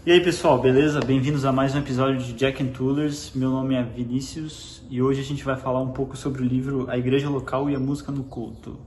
E aí pessoal, beleza? Bem-vindos a mais um episódio de Jack and Toolers. Meu nome é Vinícius e hoje a gente vai falar um pouco sobre o livro A Igreja Local e a Música no Culto.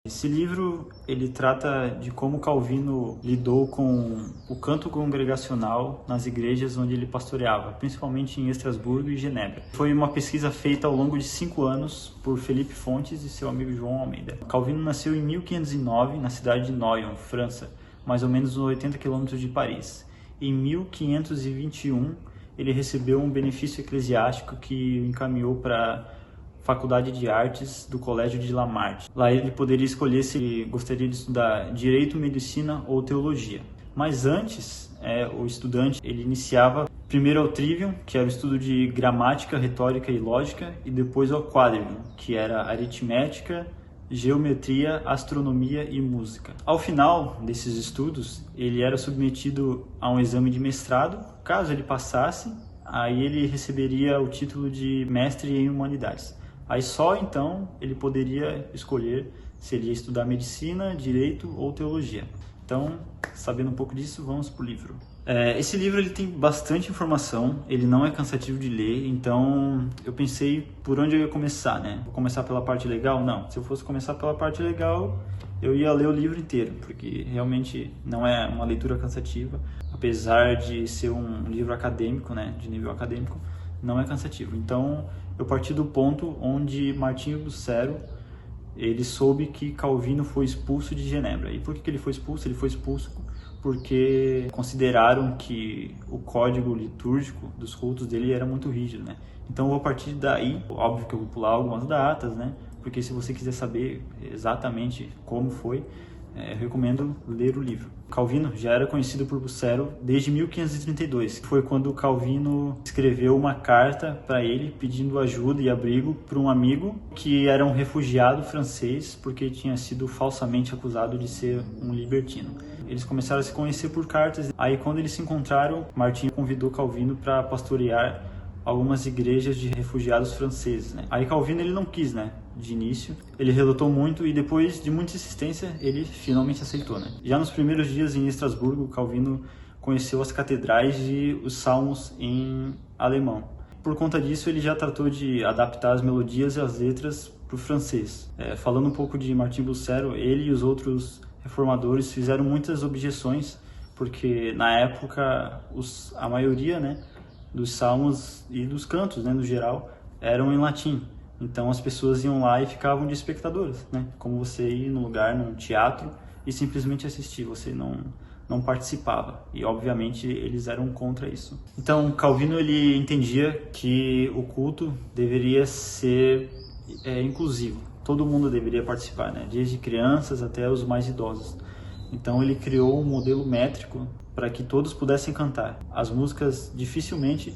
Esse livro, ele trata de como Calvino lidou com o canto congregacional nas igrejas onde ele pastoreava, principalmente em Estrasburgo e Genebra. Foi uma pesquisa feita ao longo de 5 anos por Felipe Fontes e seu amigo João Almeida. Calvino nasceu em 1509 na cidade de Noyon, França, mais ou menos uns 80 quilômetros de Paris. Em 1521, ele recebeu um benefício eclesiástico que o encaminhou para Faculdade de Artes do Colégio de Lamarck. Lá ele poderia escolher se ele gostaria de estudar Direito, Medicina ou Teologia. Mas antes, o estudante ele iniciava primeiro ao Trivium, que era o estudo de gramática, retórica e lógica, e depois ao Quadrivium, que era aritmética, geometria, astronomia e música. Ao final desses estudos, ele era submetido a um exame de mestrado. Caso ele passasse, aí ele receberia o título de mestre em humanidades. Aí só então ele poderia escolher se ele ia estudar medicina, direito ou teologia. Então, sabendo um pouco disso, vamos para o livro. Esse livro ele tem bastante informação, ele não é cansativo de ler, então eu pensei por onde eu ia começar, né? Vou começar pela parte legal? Não, se eu fosse começar pela parte legal, eu ia ler o livro inteiro, porque realmente não é uma leitura cansativa, apesar de ser um livro acadêmico, né, de nível acadêmico, não é cansativo. Então, eu parti do ponto onde Martinho Bucero, ele soube que Calvino foi expulso de Genebra. E por que ele foi expulso? Ele foi expulso porque consideraram que o código litúrgico dos cultos dele era muito rígido, né? Então, eu vou partir daí. Óbvio que eu vou pular algumas datas, né? Porque se você quiser saber exatamente como foi, eu recomendo ler o livro. Calvino já era conhecido por Bucero desde 1532, que foi quando Calvino escreveu uma carta para ele pedindo ajuda e abrigo para um amigo que era um refugiado francês porque tinha sido falsamente acusado de ser um libertino. Eles começaram a se conhecer por cartas. Aí quando eles se encontraram, Martinho convidou Calvino para pastorear algumas igrejas de refugiados franceses, né? Aí Calvino ele não quis, né? De início, ele relutou muito e depois de muita insistência, ele finalmente aceitou, né? Já nos primeiros dias em Estrasburgo, Calvino conheceu as catedrais e os salmos em alemão. Por conta disso, ele já tratou de adaptar as melodias e as letras para o francês. Falando um pouco de Martinho Bucero, ele e os outros reformadores fizeram muitas objeções, porque na época a maioria, né, dos salmos e dos cantos, né, no geral, eram em latim. Então as pessoas iam lá e ficavam de espectadoras, né? Como você ir num lugar, num teatro e simplesmente assistir, você não participava. E obviamente eles eram contra isso. Então Calvino ele entendia que o culto deveria ser inclusivo. Todo mundo deveria participar, né? Desde crianças até os mais idosos. Então ele criou um modelo métrico para que todos pudessem cantar. As músicas dificilmente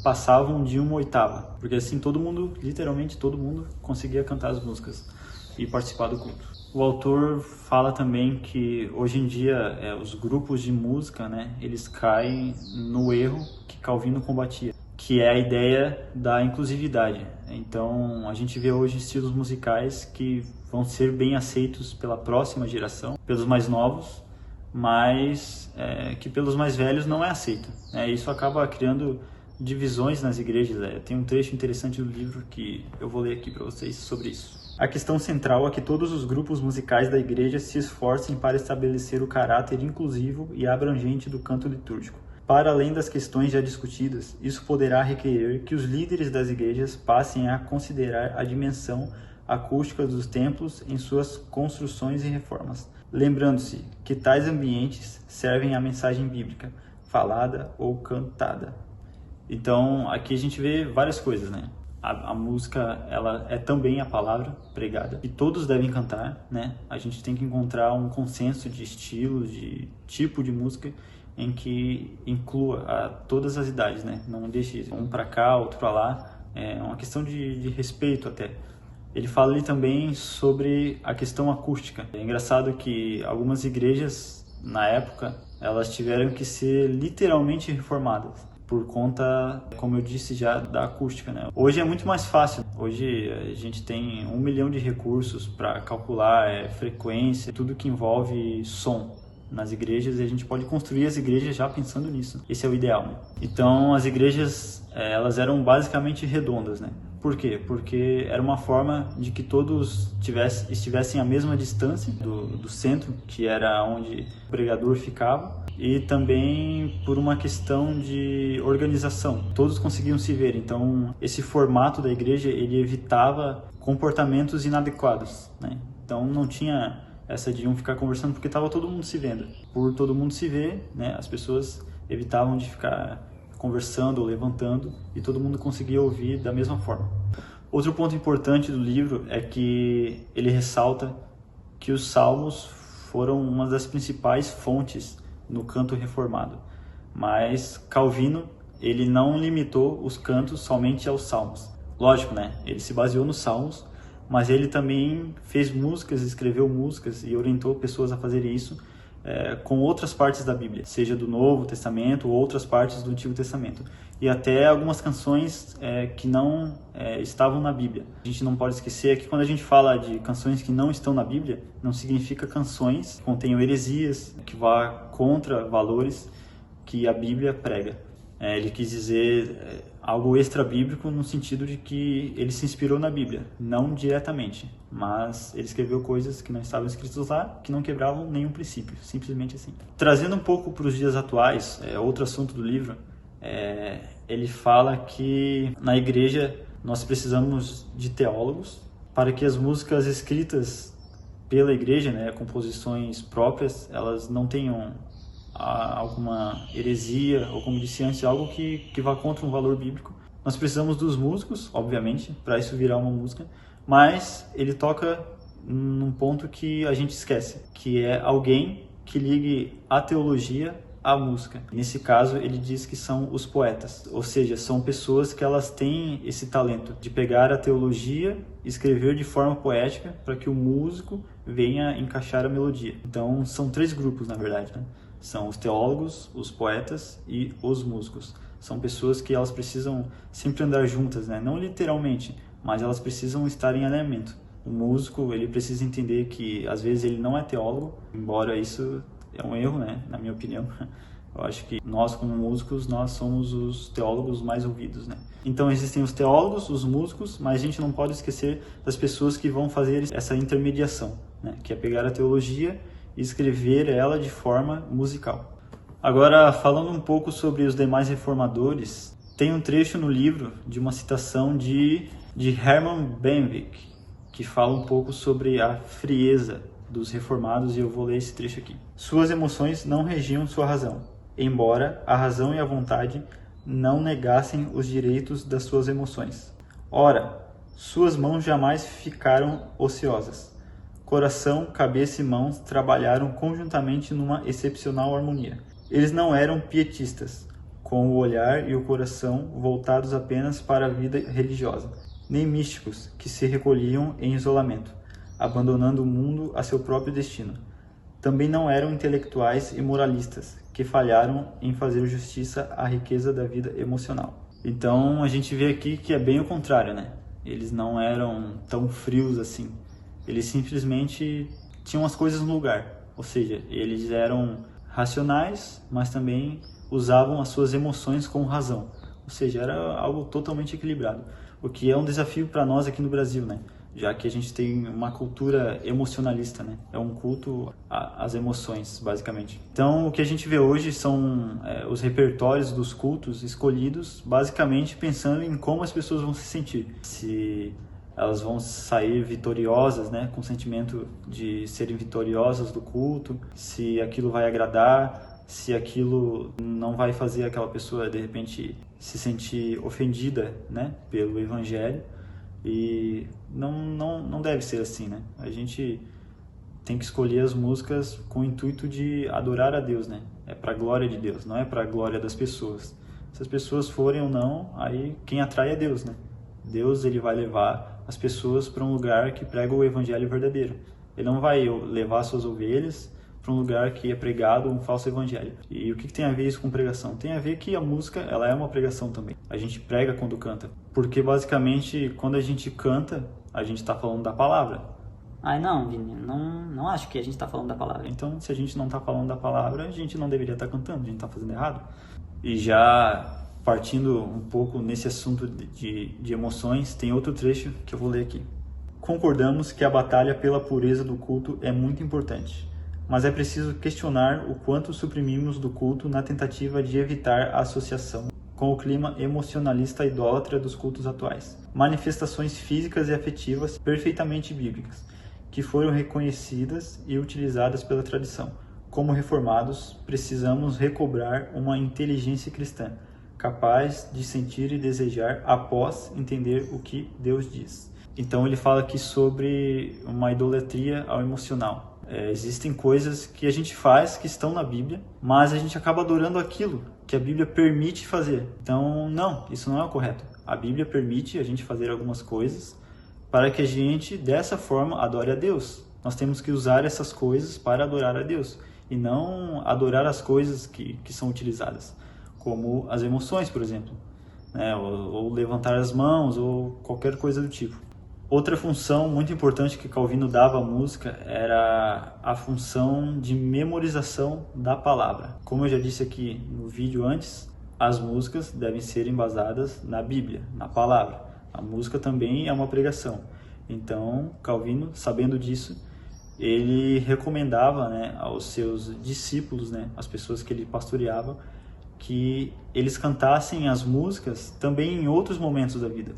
passavam de 1/8, porque assim todo mundo, literalmente todo mundo, conseguia cantar as músicas e participar do culto. O autor fala também que hoje em dia os grupos de música, né, eles caem no erro que Calvino combatia, que é a ideia da inclusividade. Então a gente vê hoje estilos musicais que vão ser bem aceitos pela próxima geração, pelos mais novos, mas que pelos mais velhos não é aceito. Isso acaba criando divisões nas igrejas. Tem um trecho interessante do livro que eu vou ler aqui para vocês sobre isso. A questão central é que todos os grupos musicais da igreja se esforcem para estabelecer o caráter inclusivo e abrangente do canto litúrgico. Para além das questões já discutidas, isso poderá requerer que os líderes das igrejas passem a considerar a dimensão acústica dos templos em suas construções e reformas, lembrando-se que tais ambientes servem à mensagem bíblica, falada ou cantada. Então, aqui a gente vê várias coisas, né? A música, ela é também a palavra pregada e todos devem cantar, né? A gente tem que encontrar um consenso de estilo, de tipo de música em que inclua todas as idades, né? Não deixe um para cá, outro para lá. É uma questão de respeito até. Ele fala ali também sobre a questão acústica. É engraçado que algumas igrejas, na época, elas tiveram que ser literalmente reformadas por conta, como eu disse já, da acústica, né? Hoje é muito mais fácil. Hoje a gente tem 1 milhão de recursos para calcular frequência, tudo que envolve som nas igrejas, e a gente pode construir as igrejas já pensando nisso. Esse é o ideal, né? Então as igrejas, elas eram basicamente redondas, né? Por quê? Porque era uma forma de que todos estivessem à mesma distância do centro, que era onde o pregador ficava, e também por uma questão de organização. Todos conseguiam se ver, então esse formato da igreja, ele evitava comportamentos inadequados, né? Então não tinha essa de um ficar conversando porque estava todo mundo se vendo. Por todo mundo se ver, né, as pessoas evitavam de ficar conversando ou levantando, e todo mundo conseguia ouvir da mesma forma. Outro ponto importante do livro é que ele ressalta que os salmos foram uma das principais fontes no canto reformado. Mas Calvino, ele não limitou os cantos somente aos salmos. Lógico, né? Ele se baseou nos salmos, mas ele também fez músicas, escreveu músicas e orientou pessoas a fazerem isso com outras partes da Bíblia, seja do Novo Testamento ou outras partes do Antigo Testamento. E até algumas canções que não estavam na Bíblia. A gente não pode esquecer que quando a gente fala de canções que não estão na Bíblia, não significa canções que contenham heresias, que vá contra valores que a Bíblia prega. Ele quis dizer algo extra-bíblico no sentido de que ele se inspirou na Bíblia, não diretamente, mas ele escreveu coisas que não estavam escritas lá, que não quebravam nenhum princípio, simplesmente assim. Trazendo um pouco para os dias atuais, outro assunto do livro, ele fala que na igreja nós precisamos de teólogos para que as músicas escritas pela igreja, né, composições próprias, elas não tenham alguma heresia, ou como disse antes, algo que vá contra um valor bíblico. Nós precisamos dos músicos, obviamente, para isso virar uma música, mas ele toca num ponto que a gente esquece, que é alguém que ligue a teologia à música. Nesse caso, ele diz que são os poetas, ou seja, são pessoas que elas têm esse talento de pegar a teologia e escrever de forma poética para que o músico venha encaixar a melodia. Então, são 3 grupos, na verdade, né? São os teólogos, os poetas e os músicos. São pessoas que elas precisam sempre andar juntas, né? Não literalmente, mas elas precisam estar em alinhamento. O músico, ele precisa entender que às vezes ele não é teólogo, embora isso é um erro, né? Na minha opinião. Eu acho que nós, como músicos, nós somos os teólogos mais ouvidos, né? Então existem os teólogos, os músicos, mas a gente não pode esquecer das pessoas que vão fazer essa intermediação, né? Que é pegar a teologia e escrever ela de forma musical. Agora, falando um pouco sobre os demais reformadores, tem um trecho no livro de uma citação de Herman Bavinck, que fala um pouco sobre a frieza dos reformados, e eu vou ler esse trecho aqui. Suas emoções não regiam sua razão, embora a razão e a vontade não negassem os direitos das suas emoções. Ora, suas mãos jamais ficaram ociosas. Coração, cabeça e mãos trabalharam conjuntamente numa excepcional harmonia. Eles não eram pietistas, com o olhar e o coração voltados apenas para a vida religiosa, nem místicos que se recolhiam em isolamento, abandonando o mundo a seu próprio destino. Também não eram intelectuais e moralistas, que falharam em fazer justiça à riqueza da vida emocional. Então a gente vê aqui que é bem o contrário, né? Eles não eram tão frios assim. Eles simplesmente tinham as coisas no lugar, ou seja, eles eram racionais, mas também usavam as suas emoções com razão, ou seja, era algo totalmente equilibrado, o que é um desafio para nós aqui no Brasil, né? Já que a gente tem uma cultura emocionalista, né? É um culto às emoções, basicamente. Então, o que a gente vê hoje são os repertórios dos cultos escolhidos, basicamente pensando em como as pessoas vão se sentir. Se elas vão sair vitoriosas, né, com o sentimento de serem vitoriosas do culto, se aquilo vai agradar, se aquilo não vai fazer aquela pessoa, de repente, se sentir ofendida, né, pelo evangelho. E não deve ser assim, né? A gente tem que escolher as músicas com o intuito de adorar a Deus, né? É para a glória de Deus, não é para a glória das pessoas. Se as pessoas forem ou não, aí quem atrai é Deus, né? Deus, ele vai levar as pessoas para um lugar que prega o evangelho verdadeiro. Ele não vai levar suas ovelhas para um lugar que é pregado um falso evangelho. E o que tem a ver isso com pregação? Tem a ver que a música, ela é uma pregação também. A gente prega quando canta. Porque basicamente, quando a gente canta, a gente está falando da palavra. Ai, não, Vini, não acho que a gente está falando da palavra. Então, se a gente não está falando da palavra, a gente não deveria estar cantando, a gente está fazendo errado. E já partindo um pouco nesse assunto de emoções, tem outro trecho que eu vou ler aqui. Concordamos que a batalha pela pureza do culto é muito importante, mas é preciso questionar o quanto suprimimos do culto na tentativa de evitar a associação com o clima emocionalista idólatra dos cultos atuais. Manifestações físicas e afetivas perfeitamente bíblicas, que foram reconhecidas e utilizadas pela tradição. Como reformados, precisamos recobrar uma inteligência cristã, capaz de sentir e desejar após entender o que Deus diz. Então ele fala aqui sobre uma idolatria ao emocional. Existem coisas que a gente faz que estão na Bíblia, mas a gente acaba adorando aquilo que a Bíblia permite fazer. Então, não, isso não é o correto. A Bíblia permite a gente fazer algumas coisas para que a gente, dessa forma, adore a Deus. Nós temos que usar essas coisas para adorar a Deus e não adorar as coisas que são utilizadas, como as emoções, por exemplo, né? ou levantar as mãos, ou qualquer coisa do tipo. Outra função muito importante que Calvino dava à música era a função de memorização da palavra. Como eu já disse aqui no vídeo antes, as músicas devem ser embasadas na Bíblia, na palavra. A música também é uma pregação. Então, Calvino, sabendo disso, ele recomendava, né, aos seus discípulos, né, as pessoas que ele pastoreava, que eles cantassem as músicas também em outros momentos da vida.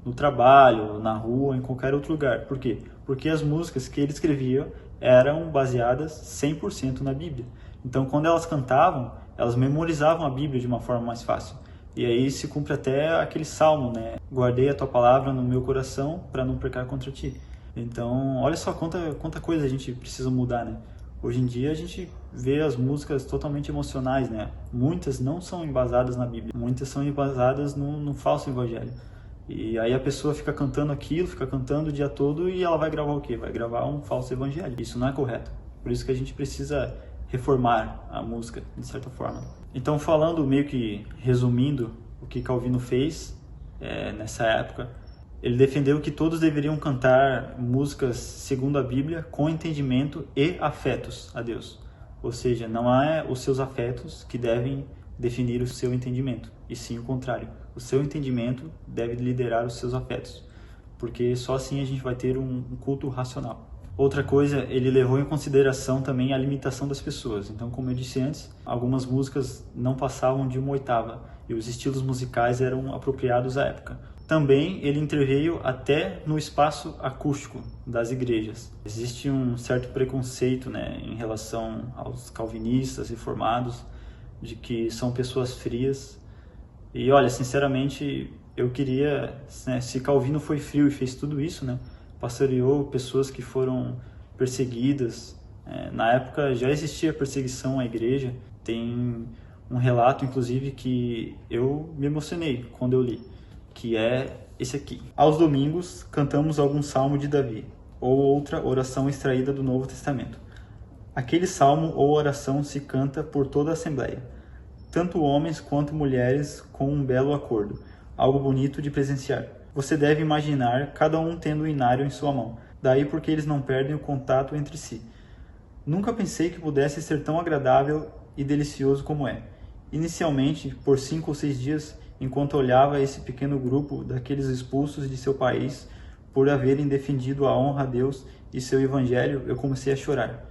No trabalho, na rua, em qualquer outro lugar. Por quê? Porque as músicas que ele escrevia eram baseadas 100% na Bíblia. Então, quando elas cantavam, elas memorizavam a Bíblia de uma forma mais fácil. E aí se cumpre até aquele salmo, né? Guardei a tua palavra no meu coração para não pecar contra ti. Então, olha só quanta coisa a gente precisa mudar, né? Hoje em dia a gente vê as músicas totalmente emocionais, né? Muitas não são embasadas na Bíblia, muitas são embasadas no falso evangelho. E aí a pessoa fica cantando aquilo, fica cantando o dia todo e ela vai gravar o quê? Vai gravar um falso evangelho. Isso não é correto. Por isso que a gente precisa reformar a música, de certa forma. Então, falando meio que resumindo o que Calvino fez nessa época, ele defendeu que todos deveriam cantar músicas segundo a Bíblia com entendimento e afetos a Deus. Ou seja, não é os seus afetos que devem definir o seu entendimento, e sim o contrário. O seu entendimento deve liderar os seus afetos, porque só assim a gente vai ter um culto racional. Outra coisa, ele levou em consideração também a limitação das pessoas. Então, como eu disse antes, algumas músicas não passavam de uma oitava, e os estilos musicais eram apropriados à época. Também ele interveio até no espaço acústico das igrejas. Existe um certo preconceito, né, em relação aos calvinistas reformados, de que são pessoas frias. E olha, sinceramente, eu queria, né, se Calvino foi frio e fez tudo isso, né, pastoreou pessoas que foram perseguidas. Na época já existia perseguição à igreja. Tem um relato, inclusive, que eu me emocionei quando eu li, que é esse aqui. Aos domingos, cantamos algum salmo de Davi, ou outra oração extraída do Novo Testamento. Aquele salmo ou oração se canta por toda a Assembleia, tanto homens quanto mulheres, com um belo acordo, algo bonito de presenciar. Você deve imaginar cada um tendo o inário em sua mão, daí porque eles não perdem o contato entre si. Nunca pensei que pudesse ser tão agradável e delicioso como é. Inicialmente, por 5 ou 6 dias, enquanto olhava esse pequeno grupo daqueles expulsos de seu país por haverem defendido a honra a Deus e seu evangelho, eu comecei a chorar.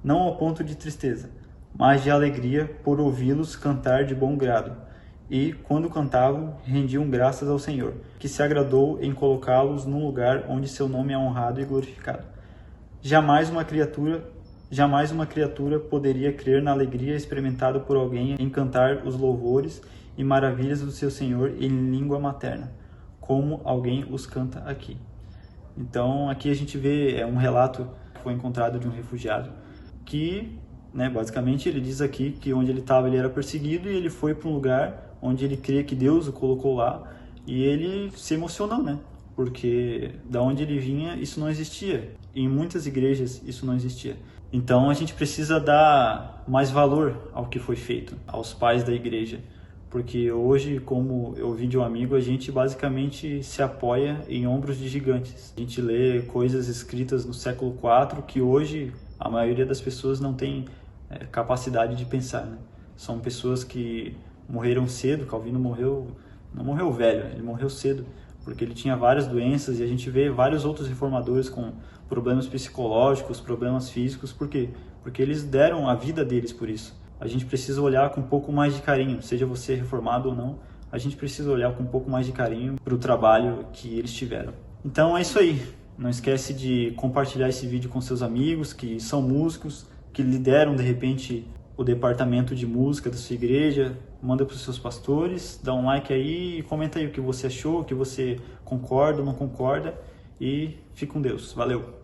Não ao ponto de tristeza, mas de alegria por ouvi-los cantar de bom grado. E, quando cantavam, rendiam graças ao Senhor, que se agradou em colocá-los num lugar onde seu nome é honrado e glorificado. Jamais uma criatura poderia crer na alegria experimentada por alguém em cantar os louvores e maravilhas do seu Senhor em língua materna, como alguém os canta aqui. Então, aqui a gente vê um relato que foi encontrado de um refugiado, que, né, basicamente, ele diz aqui que onde ele estava ele era perseguido e ele foi para um lugar onde ele cria que Deus o colocou lá, e ele se emocionou, né? porque da onde ele vinha isso não existia. Em muitas igrejas isso não existia. Então a gente precisa dar mais valor ao que foi feito, aos pais da igreja. Porque hoje, como eu ouvi de um amigo, a gente basicamente se apoia em ombros de gigantes. A gente lê coisas escritas no século IV que hoje a maioria das pessoas não tem capacidade de pensar, né? São pessoas que morreram cedo. Calvino não morreu velho, ele morreu cedo, porque ele tinha várias doenças, e a gente vê vários outros reformadores com problemas psicológicos, problemas físicos. Por quê? Porque eles deram a vida deles por isso. A gente precisa olhar com um pouco mais de carinho, seja você reformado ou não, a gente precisa olhar com um pouco mais de carinho para o trabalho que eles tiveram. Então é isso aí. Não esquece de compartilhar esse vídeo com seus amigos que são músicos, que lideram de repente o departamento de música da sua igreja. Manda para os seus pastores, dá um like aí e comenta aí o que você achou, o que você concorda ou não concorda, e fique com Deus. Valeu!